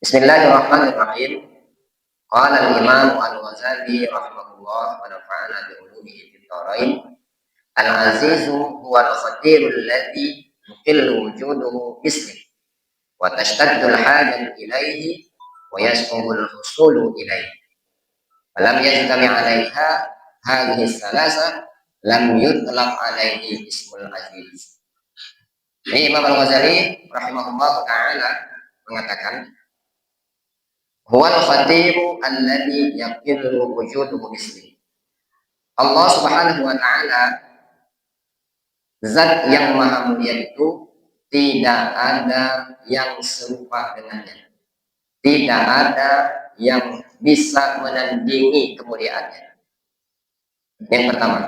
Bismillahirrahmanirrahim. Qala al-Imam Al-Ghazali rahimahullah wa nafa'ana bi ulumihi fid dharain. Al-azizu huwa al-khatiru alladhi yuqillu wujuduhu bismi wa tashtaddu al-hajatu ilayhi wa yas'ubu al-husulu ilayhi. Falam yajtami 'alayha hadhihi salasa lam yutlaq 'alayhi ismul aziz. Ini Imam Al-Ghazali rahimahullah taala mengatakan huwal khatiru alladhi yaqillu wujuduhu misli. Allah Subhanahu wa taala zat yang maha mulia itu tidak ada yang serupa dengannya. Tidak ada yang bisa menandingi kemuliaannya. Yang pertama.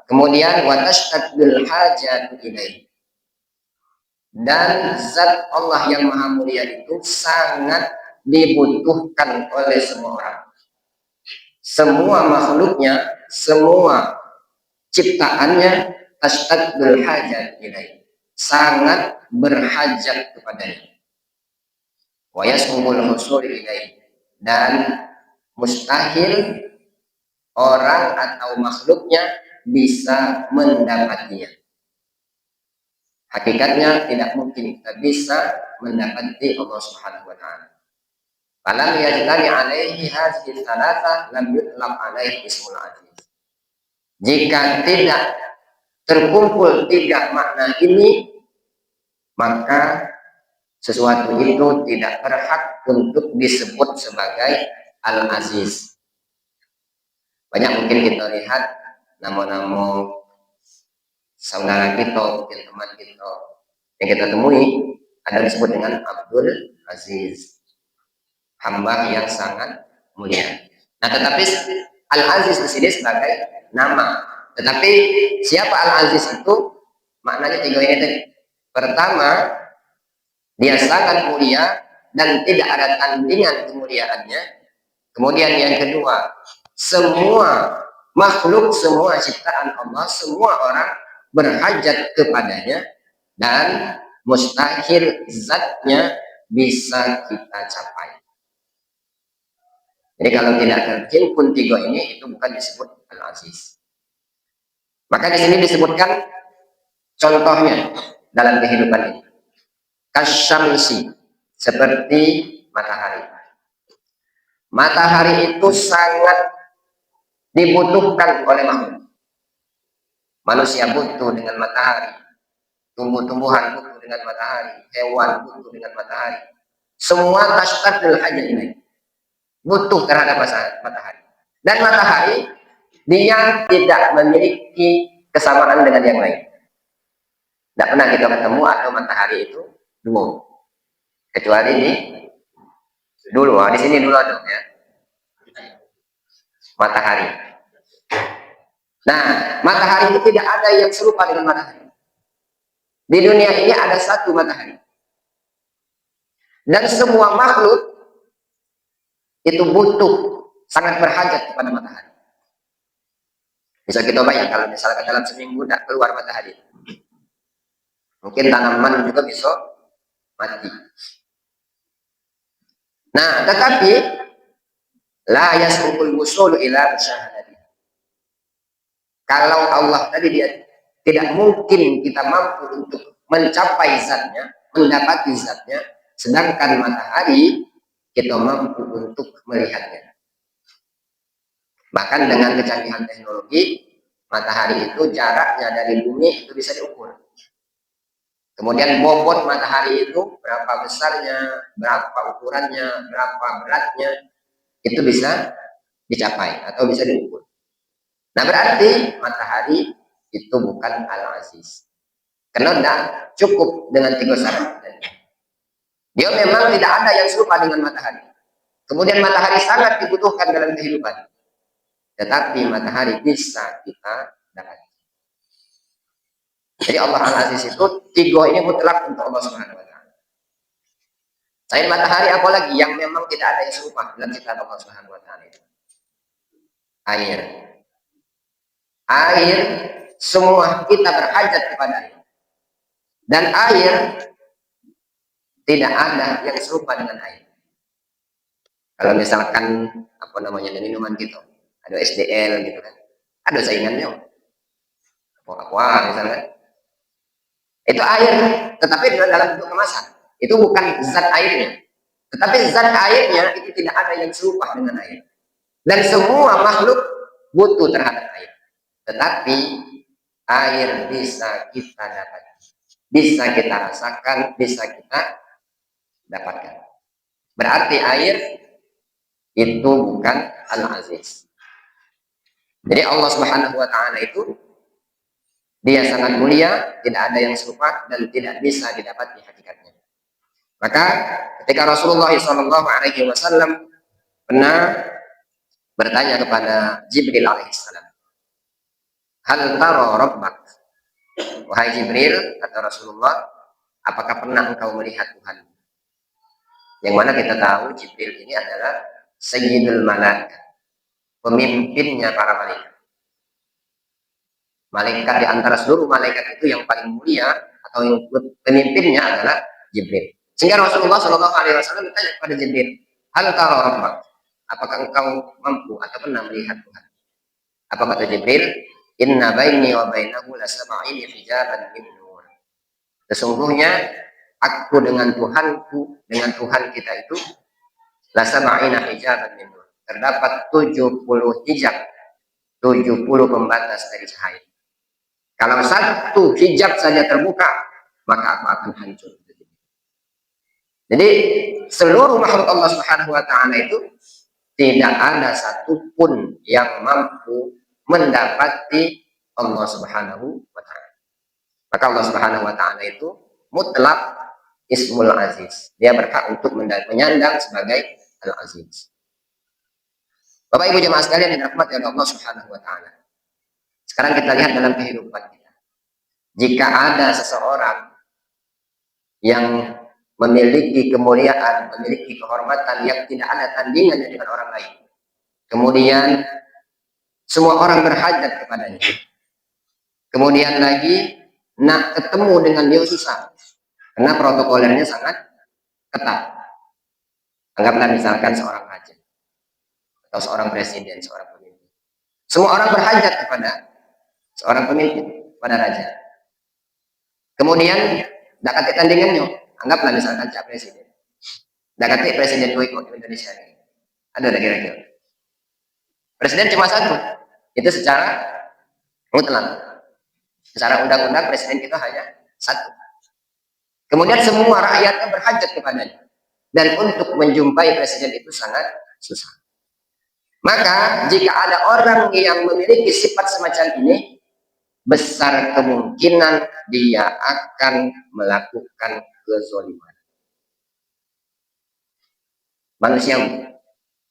Kemudian wa tashtadul hajatu ilaihi. Dan zat Allah yang maha mulia itu sangat dibutuhkan oleh semua orang. Semua makhluknya, semua ciptaannya tashtadul hajat ilaihi, sangat berhajat kepadanya. Wa yasmul husul ilaihi, dan mustahil orang atau makhluknya bisa mendapatinya. Hakikatnya tidak mungkin kita bisa mendapati Allah Subhanahu wa taala. Falam yajtami alaihi hadhihi thalatha lam yutlaq alaihi ismul aziz. Jika tidak terkumpul tiga makna ini, maka sesuatu itu tidak berhak untuk disebut sebagai Al-Aziz. Banyak mungkin kita lihat nama-nama saudara kita, mungkin teman kita yang kita temui ada disebut dengan Abdul Aziz, hamba yang sangat mulia. Nah, tetapi Al-Aziz di sini sebagai nama. Tetapi siapa Al-Aziz itu? Maknanya tiga ini tadi. Pertama, dia sangat mulia dan tidak ada tandingan kemuliaannya. Kemudian yang kedua, semua makhluk, semua ciptaan Allah, semua orang berhajat kepadanya, dan mustahil zatnya bisa kita capai. Jadi kalau tidak terhimpun tiga ini, itu bukan disebut Al-Aziz. Maka di sini disebutkan contohnya dalam kehidupan ini. Kasyamsi, seperti matahari. Matahari itu sangat dibutuhkan oleh makhluk. Manusia butuh dengan matahari, tumbuh-tumbuhan butuh dengan matahari, hewan butuh dengan matahari. Semua tashtadul hajat ini butuh terhadap matahari. Dan matahari dia tidak memiliki kesamaan dengan yang lain. Tidak pernah kita ketemu atau matahari itu dua. Kecuali ini dulu, di sini dulu ada ya. Matahari. Nah, matahari itu tidak ada yang serupa dengan matahari. Di dunia ini ada satu matahari. Dan semua makhluk itu butuh, sangat berhajat kepada matahari. Bisa kita bayangkan kalau misalkan dalam seminggu tidak keluar matahari, mungkin tanaman juga bisa mati. Nah, tetapi la yasbukul wusulu ila musyahadati. Kalau Allah tadi dia tidak mungkin kita mampu untuk mencapai zatnya, mendapati zatnya, sedangkan matahari kita mampu untuk melihatnya. Bahkan dengan kecanggihan teknologi, matahari itu jaraknya dari bumi itu bisa diukur. Kemudian bobot matahari itu berapa besarnya, berapa ukurannya, berapa beratnya, itu bisa dicapai atau bisa diukur. Nah, berarti matahari itu bukan Al-Aziz. Karena tidak cukup dengan tiga syarat. Dia memang tidak ada yang serupa dengan matahari. Kemudian matahari sangat dibutuhkan dalam kehidupan. Tetapi matahari bisa kita dapati. Jadi Allah Al-Aziz itu tiga ini mutlak untuk Allah Subhanahu wa taala. Selain matahari apalagi yang memang tidak ada yang serupa dalam ciptaan Allah Subhanahu wa taala itu? Air. Air, semua kita berhajat kepada air. Dan air tidak ada yang serupa dengan air. Kalau misalkan apa namanya minuman gitu, ada SDL gitu kan, ada saingannya. Aqua misalnya, itu air, tetapi dalam bentuk kemasan. Itu bukan zat airnya, tetapi zat airnya itu tidak ada yang serupa dengan air. Dan semua makhluk butuh terhadap air. Tetapi air bisa kita dapat, bisa kita rasakan, bisa kita dapatkan. Berarti air itu bukan Al-Aziz. Jadi Allah Subhanahu wa taala itu dia sangat mulia, tidak ada yang serupa dan tidak bisa didapati hakikatnya. Maka ketika Rasulullah SAW pernah bertanya kepada Jibril alaihissalam, hal taro rabbak, wahai Jibril, kata Rasulullah, apakah pernah engkau melihat Tuhan? Yang mana kita tahu Jibril ini adalah Sayyidul Malaikat, pemimpinnya para malaikat. Malaikat di antara seluruh malaikat itu yang paling mulia atau yang pemimpinnya adalah Jibril. Sehingga Rasulullah SAW bertanya kepada Jibril, hal taro rabbak, apakah engkau mampu atau pernah melihat Tuhan? Apa kata Jibril? Inna baini wa bainahu lasab'ina hijaban min nur. Sesungguhnya aku dengan Tuhanku, dengan Tuhan kita itu lasab'ina hijaban min nur. Terdapat 70 hijab, 70 pembatas dari cahaya. Kalau satu hijab saja terbuka, maka aku akan hancur. Jadi seluruh makhluk Allah Subhanahu wa taala itu tidak ada satupun yang mampu mendapati Allah Subhanahu wa taala. Maka Allah Subhanahu wa taala itu mutlak Ismul Aziz. Dia berhak untuk menyandang sebagai Al-Aziz. Bapak Ibu jemaah sekalian yang dirahmati oleh Allah Subhanahu wa taala. Sekarang kita lihat dalam kehidupan kita. Jika ada seseorang yang memiliki kemuliaan, memiliki kehormatan yang tidak ada tandingannya dengan orang lain, kemudian semua orang berhajat kepadanya, kemudian lagi nak ketemu dengan dia susah, karena protokolernya sangat ketat. Anggaplah misalkan seorang raja atau seorang presiden, seorang pemimpin. Semua orang berhajat kepada seorang pemimpin, pada raja. Kemudian dakati tandingannya, anggaplah misalkan cak presiden. Dakati presiden Jokowi Indonesia ini. Ada kira-kira. Presiden cuma satu. Itu secara mutlak. Secara undang-undang presiden itu hanya satu. Kemudian semua rakyatnya berhajat kepadanya. Dan untuk menjumpai presiden itu sangat susah. Maka jika ada orang yang memiliki sifat semacam ini, besar kemungkinan dia akan melakukan kezaliman. Manusia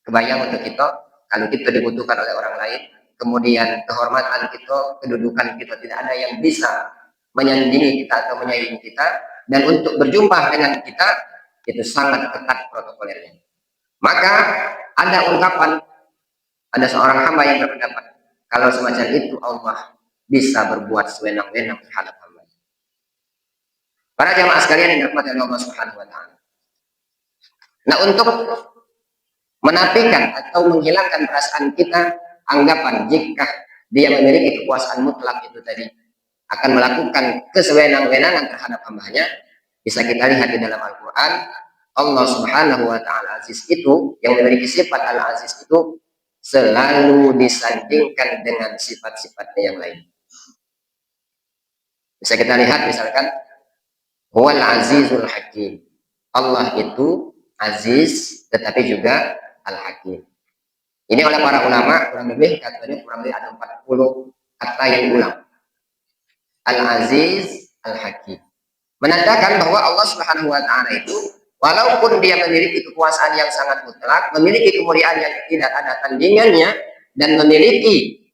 kebayang untuk kita, kalau kita dibutuhkan oleh orang lain, kemudian kehormatan kita, kedudukan kita tidak ada yang bisa menyandingi kita atau menyaingi kita, dan untuk berjumpa dengan kita itu sangat ketat protokolernya. Maka ada ungkapan, ada seorang hamba yang berpendapat kalau semacam itu Allah bisa berbuat sewenang-wenang terhadap hamba. Para jamaah sekalian yang dirahmati Allah Subhanahu wa taala. Nah, untuk menafikan atau menghilangkan perasaan kita, anggapan jika dia memiliki kekuasaan mutlak itu tadi akan melakukan kesewenang-wenangan terhadap hambanya, bisa kita lihat di dalam Al-Quran, Allah Subhanahu wa taala Aziz itu, yang memiliki sifat Al-Aziz itu selalu disandingkan dengan sifat-sifatnya yang lain. Bisa kita lihat misalkan Huwal Azizul Hakim. Allah itu Aziz tetapi juga Al-Hakim. Ini oleh para ulama kurang lebih katanya kurang lebih ada 40 kata yang diulang. Al-Aziz, Al-Hakim. Menandakan bahwa Allah Subhanahu wa taala itu walaupun dia memiliki kekuasaan yang sangat mutlak, memiliki kemuliaan yang tidak ada tandingannya, dan memiliki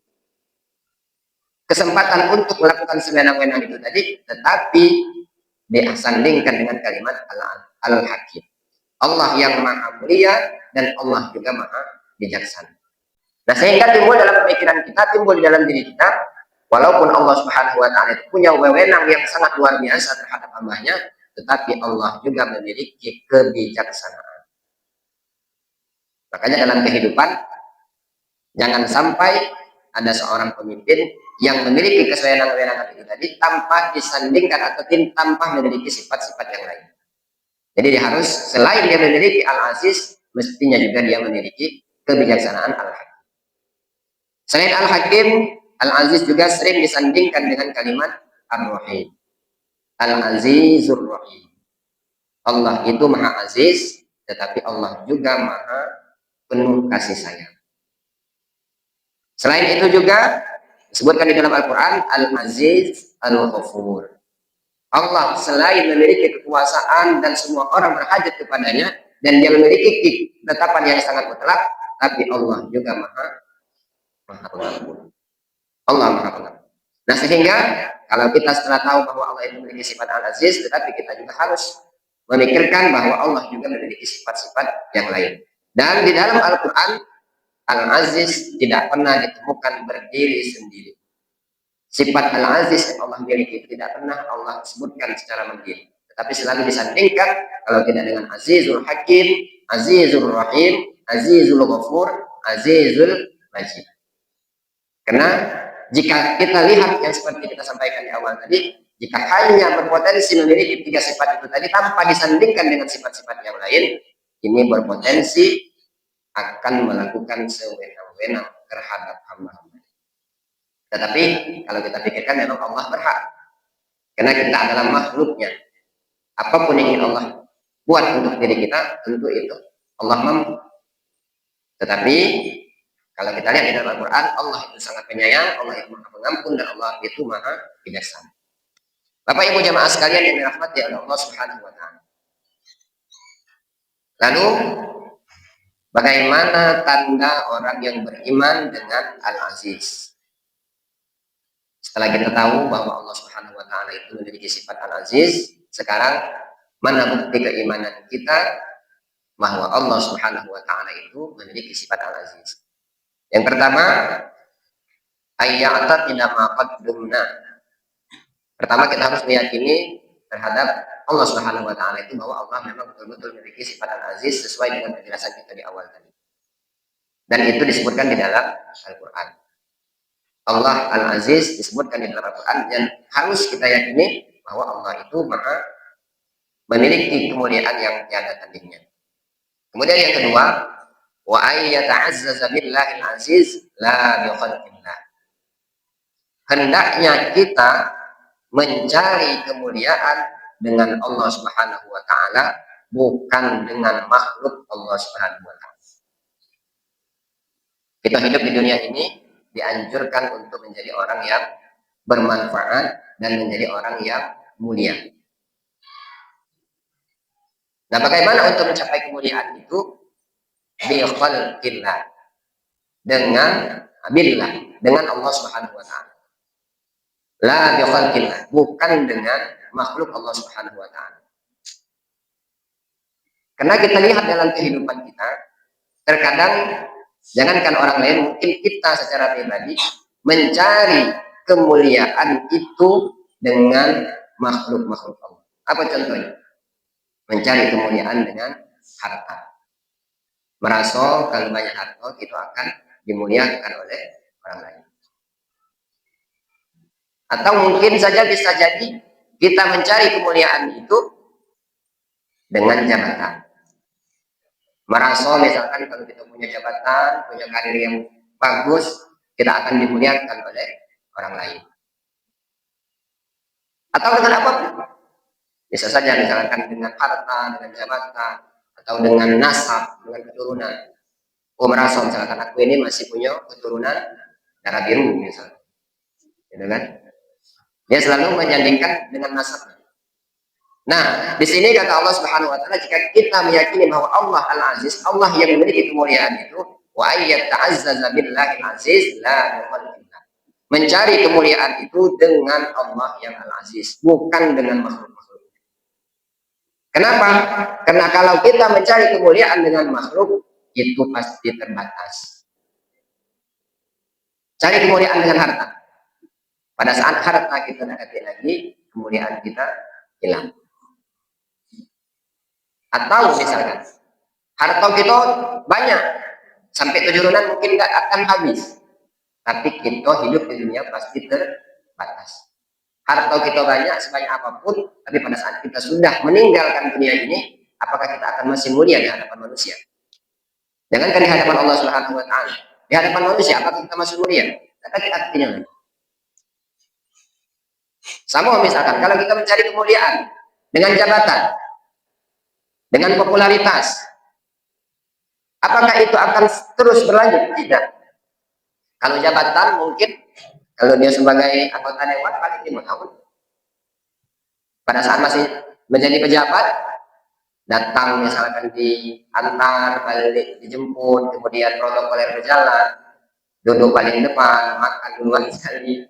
kesempatan untuk melakukan sewenang-wenang itu tadi, tetapi disandingkan dengan kalimat Al-Hakim. Allah yang maha mulia dan Allah juga maha bijaksana. Nah, sehingga timbul dalam pemikiran kita, timbul di dalam diri kita, walaupun Allah Subhanahu wa taala punya wewenang yang sangat luar biasa terhadap hambanya, tetapi Allah juga memiliki kebijaksanaan. Makanya dalam kehidupan jangan sampai ada seorang pemimpin yang memiliki kewenangan-kewenangan itu tadi tanpa disandingkan atau tanpa memiliki sifat-sifat yang lain. Jadi dia harus selain dia memiliki Al-Aziz, mestinya juga dia memiliki kebijaksanaan Al-Hakim. Selain Al-Hakim, Al-Aziz juga sering disandingkan dengan kalimat Ar-Rahim. Al-Azizur Rahim. Allah itu Maha Aziz, tetapi Allah juga Maha penuh kasih sayang. Selain itu juga disebutkan di dalam Al-Quran Al-Aziz Al-Ghafur. Allah selain memiliki kekuasaan dan semua orang berhajat kepadanya dan dia memiliki ketetapan yang sangat mutlak, tapi Allah juga Maha Pengampun. Allah Maha Pengampun. Nah, sehingga kalau kita setelah tahu bahwa Allah itu memiliki sifat Al-Aziz, tetapi kita juga harus memikirkan bahwa Allah juga memiliki sifat-sifat yang lain. Dan di dalam Al-Quran Al-Aziz tidak pernah ditemukan berdiri sendiri. Sifat Al-Aziz yang Allah miliki tidak pernah Allah sebutkan secara mandiri, tetapi selalu disandingkan kalau tidak dengan Azizul Hakim, Azizul Rahim, Azizul Ghafur, Azizul Majid. Karena jika kita lihat yang seperti kita sampaikan di awal tadi, jika hanya berpotensi memiliki tiga sifat itu tadi tanpa disandingkan dengan sifat-sifat yang lain, ini berpotensi akan melakukan sewenang-wenang terhadap hamba. Tetapi kalau kita pikirkan memang Allah berhak, karena kita adalah makhluknya. Apapun yang ingin Allah buat untuk diri kita, tentu itu Allah mampu. Tetapi kalau kita lihat di dalam Al-Quran, Allah itu sangat penyayang, Allah itu Maha Pengampun, dan Allah itu Maha Bijaksana. Bapak Ibu jamaah sekalian yang dirahmati oleh Allah Subhanahu wa Ta'ala. Lalu bagaimana tanda orang yang beriman dengan Al-Aziz? Setelah kita tahu bahwa Allah Subhanahu wa Ta'ala itu memiliki sifat Al-Aziz, sekarang mana bukti keimanan kita bahwa Allah Subhanahu wa Ta'ala itu memiliki sifat Al-Aziz? Yang pertama, ayya'tatina ma qaddumna. Pertama kita harus meyakini terhadap Allah Subhanahu wa Ta'ala itu bahwa Allah memang betul-betul memiliki sifat Al-Aziz sesuai dengan penjelasan kita di awal tadi. Dan itu disebutkan di dalam Al-Quran. Allah Al-Aziz disebutkan di dalam Al-Quran dan harus kita yakini bahwa Allah itu Maha memiliki kemuliaan yang tiada tandingnya. Kemudian yang kedua, wa ayyata'azzaza billahil aziz la biqadrillah. Hendaknya kita mencari kemuliaan dengan Allah Subhanahu wa Ta'ala, bukan dengan makhluk Allah Subhanahu wa Ta'ala. Kita hidup di dunia ini dianjurkan untuk menjadi orang yang bermanfaat dan menjadi orang yang mulia. Nah, bagaimana untuk mencapai kemuliaan itu? Bi-khalqillah, dengan billah, dengan Allah Subhanahu wa Ta'ala. La bi-khalqillah, bukan dengan makhluk Allah Subhanahu wa Ta'ala. Karena kita lihat dalam kehidupan kita, terkadang jangankan orang lain, mungkin kita secara pribadi mencari kemuliaan itu dengan makhluk-makhluk Allah. Apa contohnya? Mencari kemuliaan dengan harta. Merasa kalau banyak harta itu akan dimuliakan oleh orang lain. Atau mungkin saja bisa jadi kita mencari kemuliaan itu dengan jabatan. Merasa misalkan kalau kita punya jabatan, punya karir yang bagus, kita akan dimuliakan oleh orang lain. Atau dengan apapun. Bisa saja misalkan dengan harta, dengan jabatan, atau dengan nasab, dengan keturunan. Oh, merasa misalkan aku ini masih punya keturunan darah biru misalnya. Gitu kan? Dia selalu menyandingkan dengan nasabnya. Nah, di sini kata Allah Subhanahu wa Ta'ala, jika kita meyakini bahwa Allah Al-Aziz, Allah yang memiliki kemuliaan itu, wa ayyata'azzaza billahil aziz la biqadrillah. Mencari kemuliaan itu dengan Allah yang Al-Aziz, bukan dengan makhluk-makhluk. Kenapa? Karena kalau kita mencari kemuliaan dengan makhluk, itu pasti terbatas. Cari kemuliaan dengan harta. Pada saat harta kita dekati lagi, kemuliaan kita hilang. Atau misalkan harta kita banyak, Sampai keturunan mungkin nggak akan habis. Tapi kita hidup di dunia pasti terbatas. Harta kita banyak sebanyak apapun, tapi pada saat kita sudah meninggalkan dunia ini, apakah kita akan masih mulia di hadapan manusia? Jangankan di hadapan Allah Subhanahu wa taala. Di hadapan manusia apakah kita masih mulia? Tapi artinya sama misalkan kalau kita mencari kemuliaan dengan jabatan, dengan popularitas, apakah itu akan terus berlanjut? Tidak. Kalau jabatan mungkin kalau dia sebagai anggota dewan paling 5 tahun. Pada saat masih menjadi pejabat, datang misalkan diantar, balik, dijemput, kemudian protokoler berjalan, duduk paling depan, makan duluan sekali.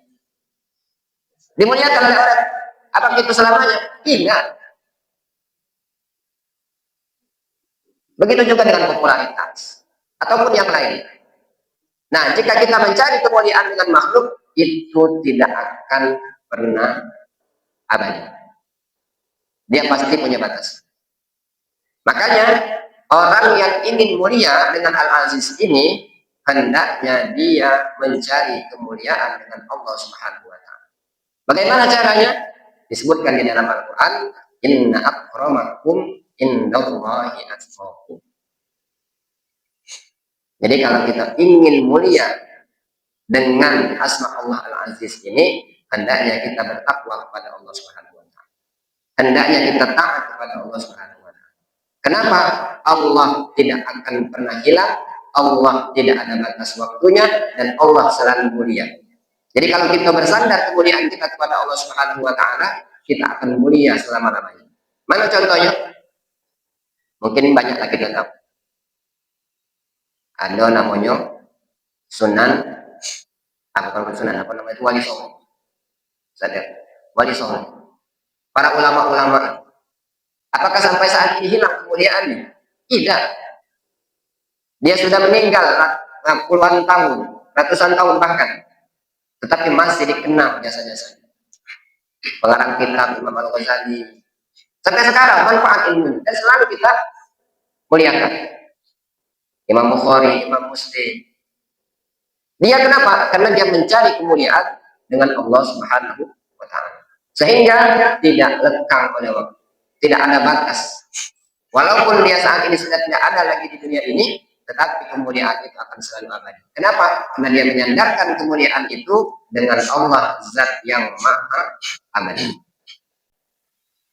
Dimuliakan oleh orang. Apakah itu selamanya? Tidak. Begitu juga dengan popularitas ataupun yang lain. Nah, jika kita mencari kemuliaan dengan makhluk, itu tidak akan pernah abadi. Dia pasti punya batas. Makanya orang yang ingin mulia dengan Al-Aziz ini, hendaknya dia mencari kemuliaan dengan Allah Subhanahu wa taala. Bagaimana caranya? Disebutkan di dalam Al-Qur'an, inna akramakum indallahi atqakum. Jadi kalau kita ingin mulia dengan asma Allah Al-Aziz ini, hendaknya kita bertakwa kepada Allah Subhanahu wa taala. Hendaknya kita taat kepada Allah Subhanahu wa taala. Kenapa? Allah tidak akan pernah hilang, Allah tidak ada batas waktunya, dan Allah selalu mulia. Jadi kalau kita bersandar kemuliaan kita kepada Allah Subhanahu wa taala, kita akan mulia selama-lamanya. Mana contohnya? Mungkin banyak lagi kita tahu. Ada namanya Sunan, bukan Sunan, apa namanya itu, Wali Songo. Sadar, Wali Songo. Para ulama-ulama, apakah sampai saat ini hilang kemuliaannya? Tidak. Dia sudah meninggal puluhan tahun, ratusan tahun bahkan, tetapi masih dikenal jasa-jasanya. Pengarang kitab Imam Al-Ghazali. Sampai sekarang manfaat ilmu dan selalu kita muliakan. Imam Bukhari, Imam Muslim. Dia kenapa? Karena dia mencari kemuliaan dengan Allah Subhanahu wa taala. Sehingga tidak lekang oleh waktu, tidak ada batas. Walaupun dia saat ini sudah tidak ada lagi di dunia ini, tetapi kemuliaan itu akan selalu abadi. Kenapa? Karena dia menyandarkan kemuliaan itu dengan Allah Zat yang Maha Abadi.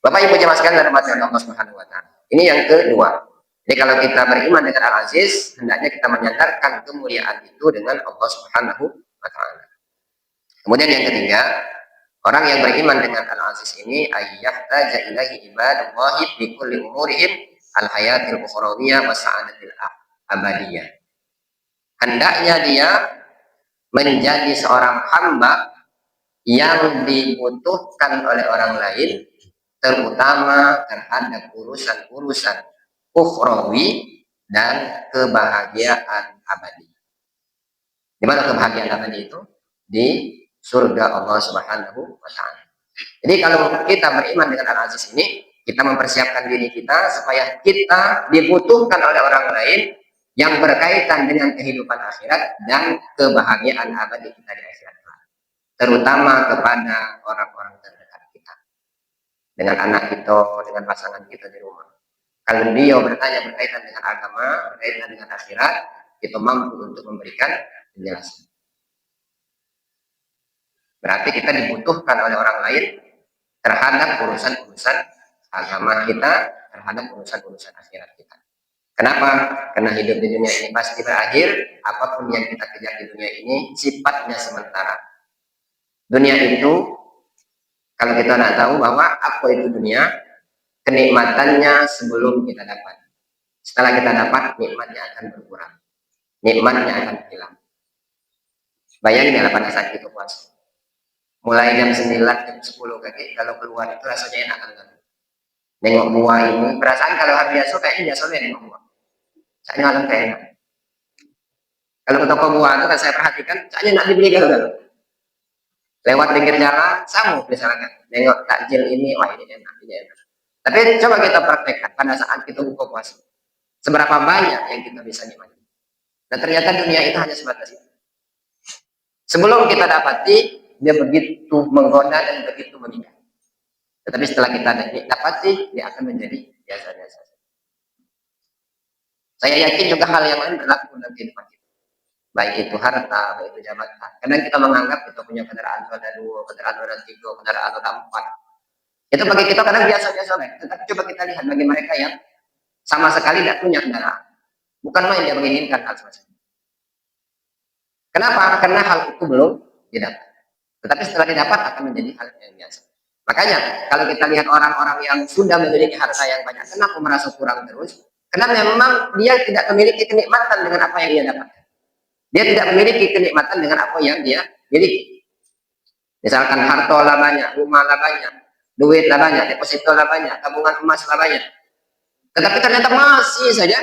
Bapak Ibu jemaah sekalian dari Allah Subhanahu wa taala. Ini yang kedua. Jadi kalau kita beriman dengan Al-Aziz, hendaknya kita menyandarkan kemuliaan itu dengan Allah Subhanahu wa taala. Kemudian yang ketiga, orang yang beriman dengan Al-Aziz ini ayyahtaja ilahi ibadullahi fi kulli umurihim al-hayatil ukhrawiyah wa sa'adatil abadiyah. Hendaknya dia menjadi seorang hamba yang dibutuhkan oleh orang lain, terutama terhadap urusan-urusan ukhrawi dan kebahagiaan abadi. Di mana kebahagiaan abadi itu? Di surga Allah Subhanahu wa taala. Jadi kalau kita beriman dengan Al-Aziz ini, kita mempersiapkan diri kita supaya kita dibutuhkan oleh orang lain yang berkaitan dengan kehidupan akhirat dan kebahagiaan abadi kita di akhirat, terutama kepada orang-orang terdekat kita, dengan anak kita, dengan pasangan kita di rumah. Kalau dia bertanya berkaitan dengan agama, berkaitan dengan akhirat, kita mampu untuk memberikan penjelasan. Berarti kita dibutuhkan oleh orang lain terhadap urusan-urusan agama kita, terhadap urusan-urusan akhirat kita. Kenapa? Karena hidup di dunia ini pasti berakhir. Apapun yang kita kejar di dunia ini sifatnya sementara. Dunia itu, kalau kita tidak tahu bahwa apa itu dunia, kenikmatannya sebelum kita dapat. Setelah kita dapat, nikmatnya akan berkurang. Nikmatnya akan hilang. Bayangin ya pada saat kita puasa. Mulai jam 9, jam 10 kaki, kalau keluar itu rasanya enak kan? Nengok buah ini, perasaan kalau hari biasa kayaknya biasa nengok buah. Saya ngalem kayak enak. Kalau ke toko buah itu kan saya perhatikan, saya nak dibeli kalau lewat pinggir jalan, samu misalkan. Nengok takjil ini, wah ini enak, ini enak. Tapi coba kita praktekkan pada saat kita buka puasa. Seberapa banyak yang kita bisa nikmati. Dan ternyata dunia itu hanya sebatas itu. Sebelum kita dapati, dia begitu menggoda dan begitu memikat. Tetapi setelah kita dapati, dia akan menjadi biasa-biasa. Saya yakin juga hal yang lain berlaku dalam kehidupan kita. Baik itu harta, baik itu jabatan. Kadang kita menganggap kita punya kendaraan roda 2, kendaraan roda 3, kendaraan roda 4. Itu bagi kita kadang biasa-biasa. Tetapi coba kita lihat bagi mereka yang sama sekali tidak punya kendaraan. Bukan main dia menginginkan hal semacam itu. Kenapa? Karena hal itu belum didapat. Tetapi setelah didapat akan menjadi hal yang biasa. Makanya kalau kita lihat orang-orang yang sudah memiliki harta yang banyak, kenapa merasa kurang terus? Karena memang dia tidak memiliki kenikmatan dengan apa yang dia dapatkan. Dia tidak memiliki kenikmatan dengan apa yang dia miliki. Misalkan harta lah banyak, rumah lah banyak, duit lah banyak, deposito lah banyak, tabungan emas lah banyak. Tetapi ternyata masih saja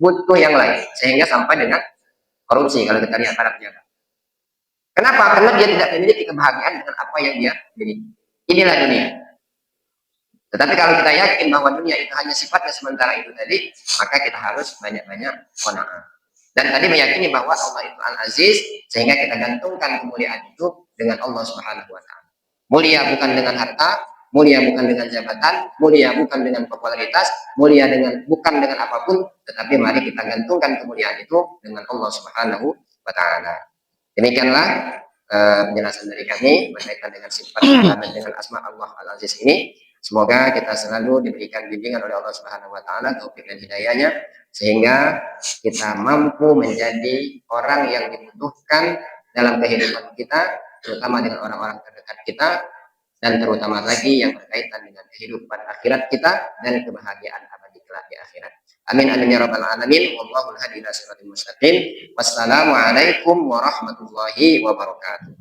butuh yang lain. Sehingga sampai dengan korupsi kalau kita lihat para pejabat. Kenapa? Karena dia tidak memiliki kebahagiaan dengan apa yang dia miliki. Inilah dunia. Tetapi kalau kita yakin bahwa dunia itu hanya sifatnya sementara itu tadi, maka kita harus banyak-banyak qanaah. Dan tadi meyakini bahwa Allah itu Al-Aziz, sehingga kita gantungkan kemuliaan itu dengan Allah Subhanahu wa taala. Mulia bukan dengan harta, mulia bukan dengan jabatan, mulia bukan dengan popularitas, mulia bukan dengan apapun, tetapi mari kita gantungkan kemuliaan itu dengan Allah Subhanahu wa taala. Demikianlah penjelasan dari kami berkaitan dengan sifat dan dengan asma Allah Al-Aziz ini. Semoga kita selalu diberikan bimbingan oleh Allah Subhanahu wa taala, taufik dan hidayahnya, sehingga kita mampu menjadi orang yang dibutuhkan dalam kehidupan kita, terutama dengan orang-orang terdekat kita, dan terutama lagi yang berkaitan dengan kehidupan akhirat kita dan kebahagiaan abadi kelak di akhirat. Amin amin ya rabbal alamin. Wallahul hadi ila siratal mustaqim. Wassalamualaikum warahmatullahi wabarakatuh.